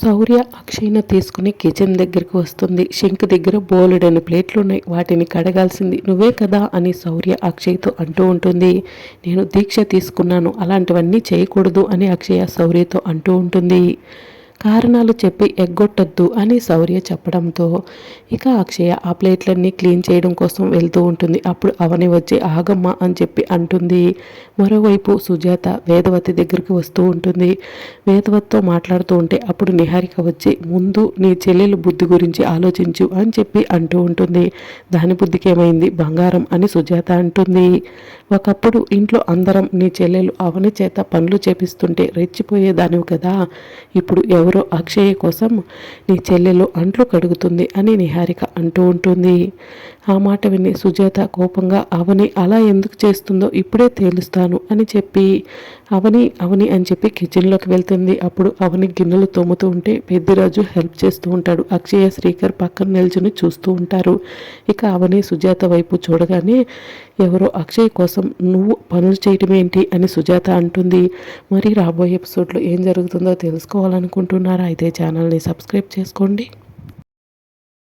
శౌర్య అక్షయ్‌ని తీసుకుని కిచెన్ దగ్గరికి వస్తుంది. సింక్ దగ్గర బోలెడన్ని ప్లేట్లున్నాయి. వాటిని కడగాల్సింది నువ్వే కదా అని శౌర్య అక్షయ్‌తో అంటూ ఉంటుంది. నేను దీక్ష తీసుకున్నాను, అలాంటివన్నీ చేయకూడదు అని అక్షయ శౌర్యతో అంటూ ఉంటుంది. కారణాలు చెప్పి ఎగ్గొట్టొద్దు అని శౌర్య చెప్పడంతో ఇక అక్షయ ఆ ప్లేట్లన్నీ క్లీన్ చేయడం కోసం వెళ్తూ ఉంటుంది. అప్పుడు అవని వచ్చి ఆగమ్మ అని చెప్పి అంటుంది. మరోవైపు సుజాత వేదవతి దగ్గరికి వస్తూ ఉంటుంది. వేదవతితో మాట్లాడుతూ ఉంటే అప్పుడు నిహారిక వచ్చి ముందు నీ చెల్లెలు బుద్ధి గురించి ఆలోచించు అని చెప్పి అంటూ ఉంటుంది. దాని బుద్ధికి ఏమైంది బంగారం అని సుజాత అంటుంది. ఒకప్పుడు ఇంట్లో అందరం నీ చెల్లెలు అవని చేత పనులు చేపిస్తుంటే రెచ్చిపోయేదానివి కదా, ఇప్పుడు ఎవరో అక్షయ కోసం నీ చెల్లెలు అంట్లు కడుగుతుంది అని నిహారిక అంటూ ఉంటుంది. ఆ మాట విని సుజాత కోపంగా అవని అలా ఎందుకు చేస్తుందో ఇప్పుడే తేలుస్తాను అని చెప్పి అవని అవని అని చెప్పి కిచెన్లోకి వెళ్తుంది. అప్పుడు అవని గిన్నెలు తోముతూ ఉంటే పెద్దిరాజు హెల్ప్ చేస్తూ ఉంటాడు. అక్షయ శ్రీకర్ పక్కన నిల్చుని చూస్తూ ఉంటారు. ఇక అవని సుజాత వైపు చూడగానే ఎవరో అక్షయ్ కోసం నువ్వు పనులు చేయటం ఏంటి అని సుజాత అంటుంది. మరి రాబోయే ఎపిసోడ్లో ఏం జరుగుతుందో తెలుసుకోవాలనుకుంటున్నారా? అయితే ఛానల్ని సబ్స్క్రైబ్ చేసుకోండి.